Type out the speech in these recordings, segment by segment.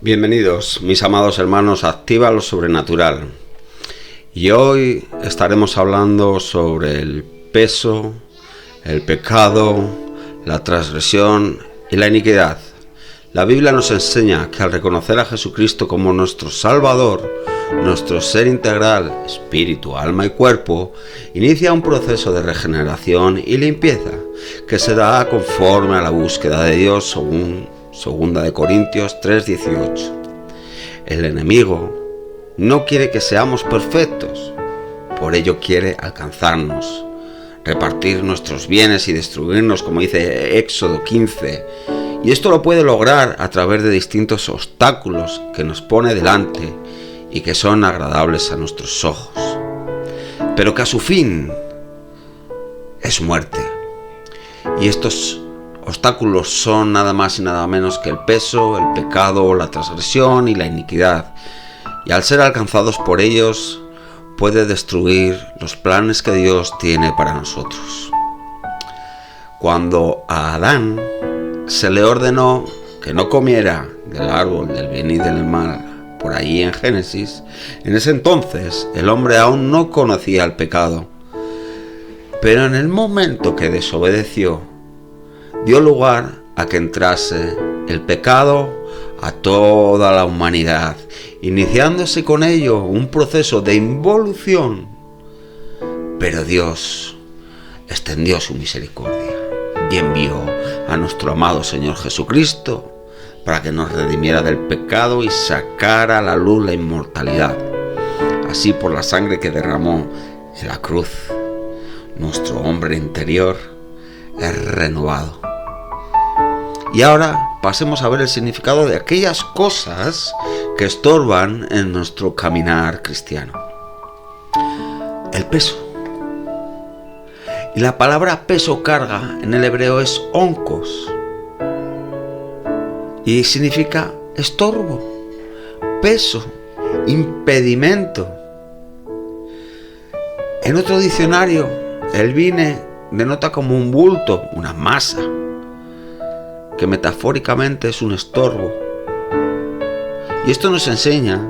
Bienvenidos, mis amados hermanos, a Activa lo Sobrenatural. Y hoy estaremos hablando sobre el peso, el pecado, la transgresión y la iniquidad. La Biblia nos enseña que al reconocer a Jesucristo como nuestro Salvador, nuestro ser integral, espíritu, alma y cuerpo, inicia un proceso de regeneración y limpieza que se da conforme a la búsqueda de Dios según 2 Corintios 3:18. El enemigo no quiere que seamos perfectos, por ello quiere alcanzarnos, repartir nuestros bienes y destruirnos, como dice Éxodo 15. Y esto lo puede lograr a través de distintos obstáculos que nos pone delante y que son agradables a nuestros ojos, pero que a su fin es muerte. Y estos obstáculos son nada más y nada menos que el peso, el pecado, la transgresión y la iniquidad. Y al ser alcanzados por ellos, puede destruir los planes que Dios tiene para nosotros. Cuando a Adán se le ordenó que no comiera del árbol del bien y del mal, por ahí en Génesis, en ese entonces el hombre aún no conocía el pecado. Pero en el momento que desobedeció, dio lugar a que entrase el pecado a toda la humanidad, iniciándose con ello un proceso de involución. Pero Dios extendió su misericordia y envió a nuestro amado Señor Jesucristo para que nos redimiera del pecado y sacara a la luz la inmortalidad. Así, por la sangre que derramó en la cruz, nuestro hombre interior es renovado. Y ahora pasemos a ver el significado de aquellas cosas que estorban en nuestro caminar cristiano. El peso. Y la palabra peso, carga, en el hebreo es onkos. Y significa estorbo, peso, impedimento. En otro diccionario, el vine denota como un bulto, una masa, que metafóricamente es un estorbo. Y esto nos enseña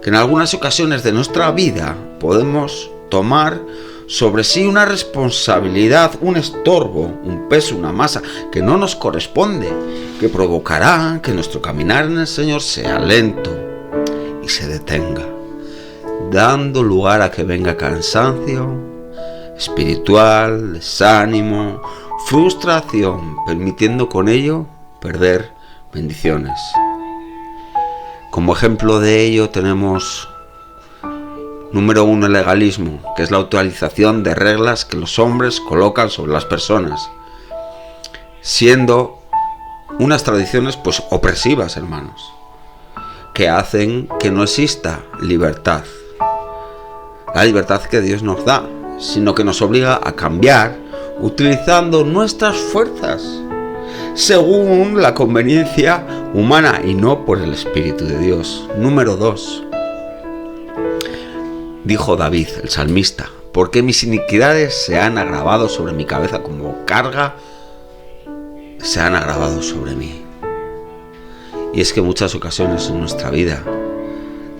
que en algunas ocasiones de nuestra vida podemos tomar sobre sí una responsabilidad, un estorbo, un peso, una masa que no nos corresponde, que provocará que nuestro caminar en el Señor sea lento y se detenga, dando lugar a que venga cansancio espiritual, desánimo, frustración, permitiendo con ello perder bendiciones. Como ejemplo de ello tenemos, número 1, el legalismo, que es la autorización de reglas que los hombres colocan sobre las personas, siendo unas tradiciones opresivas, hermanos, que hacen que no exista libertad, la libertad que Dios nos da, sino que nos obliga a cambiar utilizando nuestras fuerzas según la conveniencia humana y no por el Espíritu de Dios. Número 2. Dijo David, el salmista: porque mis iniquidades se han agravado sobre mi cabeza como carga, se han agravado sobre mí. Y es que en muchas ocasiones en nuestra vida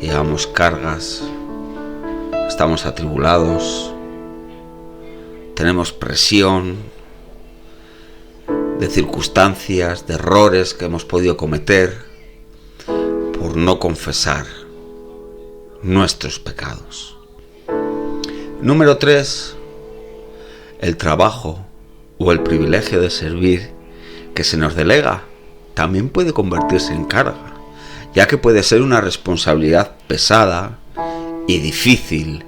llevamos cargas, estamos atribulados, tenemos presión de circunstancias, de errores que hemos podido cometer por no confesar nuestros pecados. Número 3, el trabajo o el privilegio de servir que se nos delega también puede convertirse en carga, ya que puede ser una responsabilidad pesada y difícil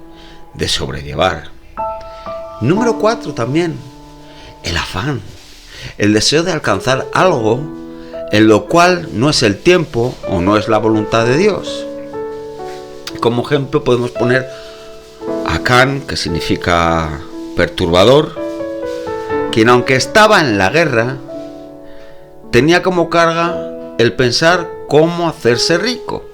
de sobrellevar. Número 4 también, el afán, el deseo de alcanzar algo en lo cual no es el tiempo o no es la voluntad de Dios. Como ejemplo podemos poner a Can, que significa perturbador, quien aunque estaba en la guerra, tenía como carga el pensar cómo hacerse rico.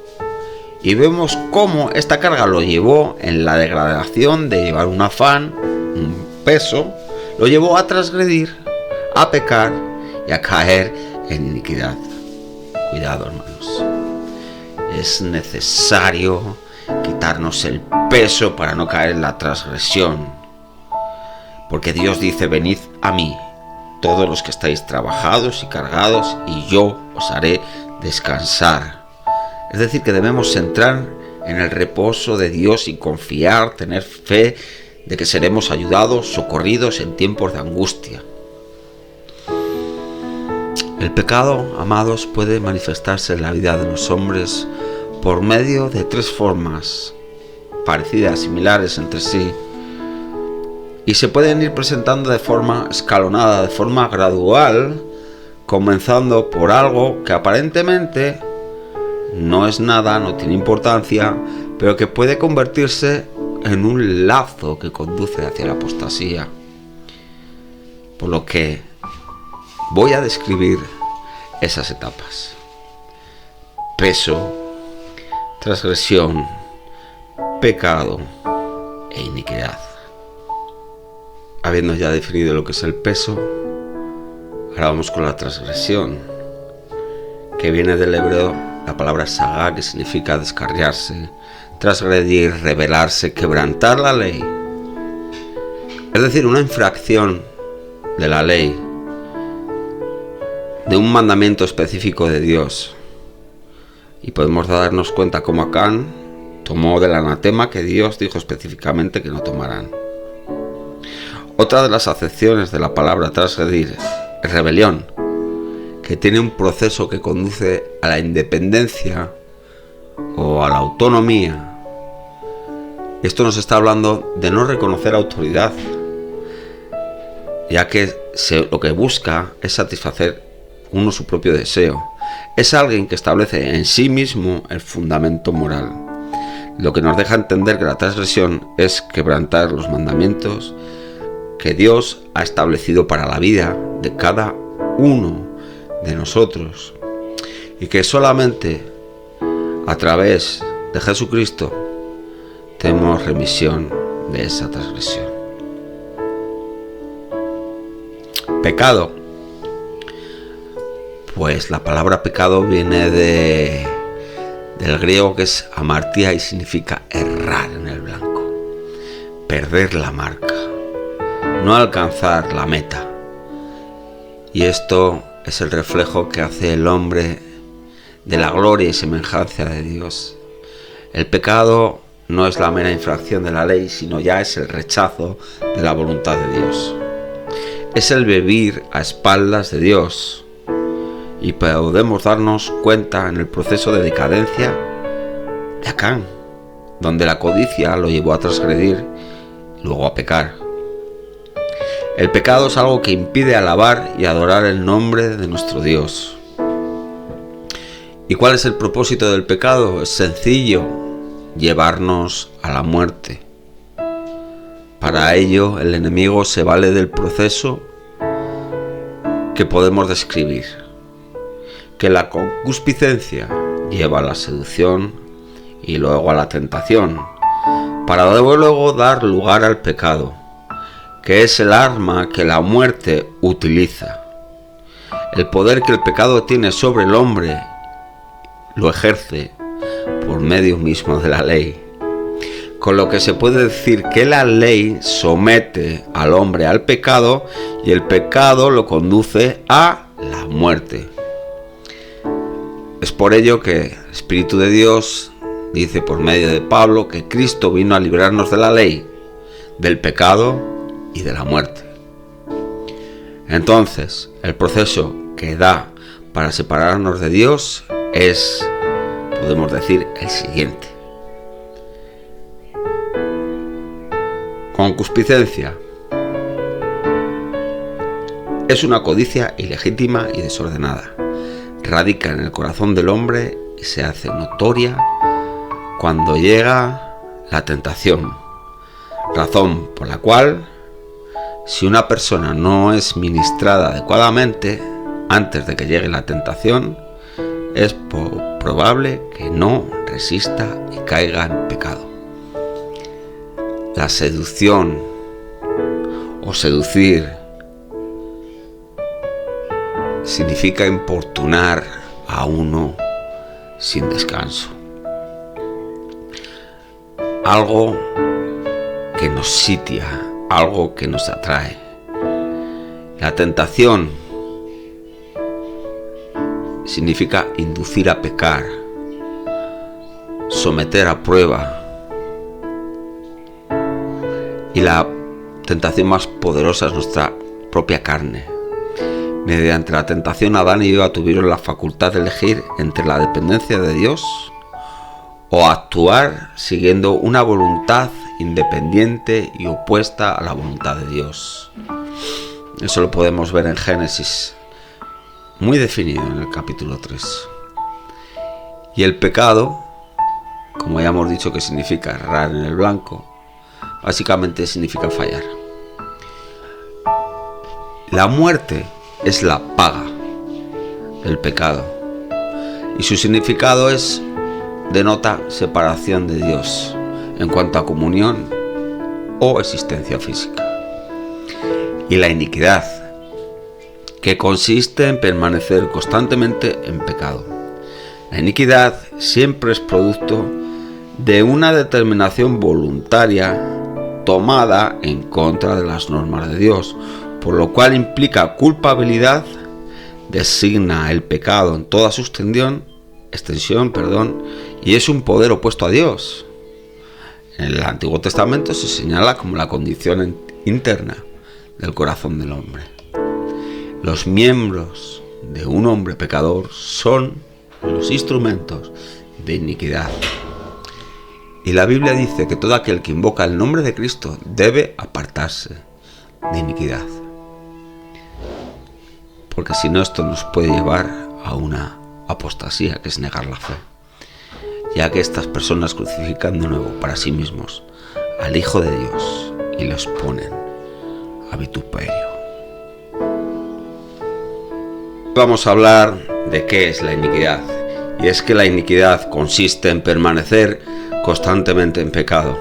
Y vemos cómo esta carga lo llevó en la degradación de llevar un afán, un peso, lo llevó a transgredir, a pecar y a caer en iniquidad. Cuidado, hermanos. es necesario quitarnos el peso para no caer en la transgresión. Porque Dios dice: venid a mí, todos los que estáis trabajados y cargados, y yo os haré descansar. Es decir, que debemos entrar en el reposo de Dios y confiar, tener fe de que seremos ayudados, socorridos en tiempos de angustia. El pecado, amados, puede manifestarse en la vida de los hombres por medio de tres formas parecidas, similares entre sí, y se pueden ir presentando de forma escalonada, de forma gradual, comenzando por algo que aparentemente no es nada, no tiene importancia, pero que puede convertirse en un lazo que conduce hacia la apostasía. Por lo que voy a describir esas etapas: peso, transgresión, pecado e iniquidad. Habiendo ya definido lo que es el peso, ahora vamos con la transgresión, que viene del hebreo la palabra sagá, que significa descarriarse, transgredir, rebelarse, quebrantar la ley. Es decir, una infracción de la ley, de un mandamiento específico de Dios. Y podemos darnos cuenta cómo Acán tomó del anatema que Dios dijo específicamente que no tomarán. Otra de las acepciones de la palabra transgredir es rebelión, que tiene un proceso que conduce a la independencia o a la autonomía. Esto nos está hablando de no reconocer autoridad, ya que lo que busca es satisfacer uno su propio deseo. Es alguien que establece en sí mismo el fundamento moral, lo que nos deja entender que la transgresión es quebrantar los mandamientos que Dios ha establecido para la vida de cada uno de nosotros, y que solamente a través de Jesucristo tenemos remisión de esa transgresión. Pecado, pues la palabra pecado viene del griego, que es amartía, y significa errar en el blanco, perder la marca, no alcanzar la meta. Y esto es el reflejo que hace el hombre de la gloria y semejanza de Dios. El pecado no es la mera infracción de la ley, sino ya es el rechazo de la voluntad de Dios. Es el vivir a espaldas de Dios. Y podemos darnos cuenta en el proceso de decadencia de Acán, donde la codicia lo llevó a transgredir y luego a pecar. El pecado es algo que impide alabar y adorar el nombre de nuestro Dios. ¿Y cuál es el propósito del pecado? Es sencillo: llevarnos a la muerte. Para ello, el enemigo se vale del proceso que podemos describir, que la concupiscencia lleva a la seducción y luego a la tentación, para luego dar lugar al pecado, que es el arma que la muerte utiliza. El poder que el pecado tiene sobre el hombre lo ejerce por medio mismo de la ley, con lo que se puede decir que la ley somete al hombre al pecado y el pecado lo conduce a la muerte. Es por ello que el Espíritu de Dios dice por medio de Pablo que Cristo vino a librarnos de la ley, del pecado y de la muerte. Entonces, el proceso que da para separarnos de Dios es, podemos decir, el siguiente. Concupiscencia es una codicia ilegítima y desordenada. Radica en el corazón del hombre y se hace notoria cuando llega la tentación, razón por la cual, si una persona no es ministrada adecuadamente antes de que llegue la tentación, es probable que no resista y caiga en pecado. La seducción o seducir significa importunar a uno sin descanso. algo que nos sitia, algo que nos atrae. La tentación significa inducir a pecar, someter a prueba. Y la tentación más poderosa es nuestra propia carne. Mediante la tentación, Adán y Eva tuvieron la facultad de elegir entre la dependencia de Dios o actuar siguiendo una voluntad independiente y opuesta a la voluntad de Dios. Eso lo podemos ver en Génesis, muy definido en el capítulo 3. Y el pecado, como ya hemos dicho que significa errar en el blanco, básicamente significa fallar. La muerte es la paga del pecado y su significado denota separación de Dios en cuanto a comunión o existencia física. Y la iniquidad, que consiste en permanecer constantemente en pecado. La iniquidad siempre es producto de una determinación voluntaria tomada en contra de las normas de Dios, por lo cual implica culpabilidad, designa el pecado en toda su extensión, y es un poder opuesto a Dios. En el Antiguo Testamento se señala como la condición interna del corazón del hombre. Los miembros de un hombre pecador son los instrumentos de iniquidad. Y la Biblia dice que todo aquel que invoca el nombre de Cristo debe apartarse de iniquidad. Porque si no, esto nos puede llevar a una apostasía, que es negar la fe, ya que estas personas crucifican de nuevo para sí mismos al Hijo de Dios y los ponen a vituperio. Vamos a hablar de qué es la iniquidad, y es que la iniquidad consiste en permanecer constantemente en pecado.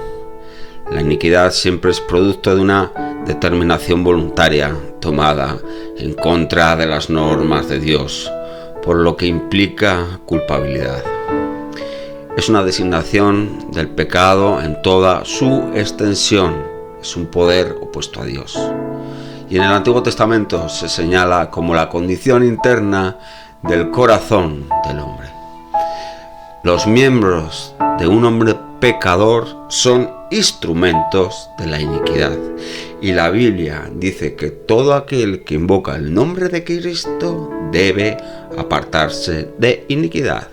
La iniquidad siempre es producto de una determinación voluntaria tomada en contra de las normas de Dios, por lo que implica culpabilidad. Es una designación del pecado en toda su extensión. Es un poder opuesto a Dios. Y en el Antiguo Testamento se señala como la condición interna del corazón del hombre. Los miembros de un hombre pecador son instrumentos de la iniquidad. Y la Biblia dice que todo aquel que invoca el nombre de Cristo debe apartarse de iniquidad.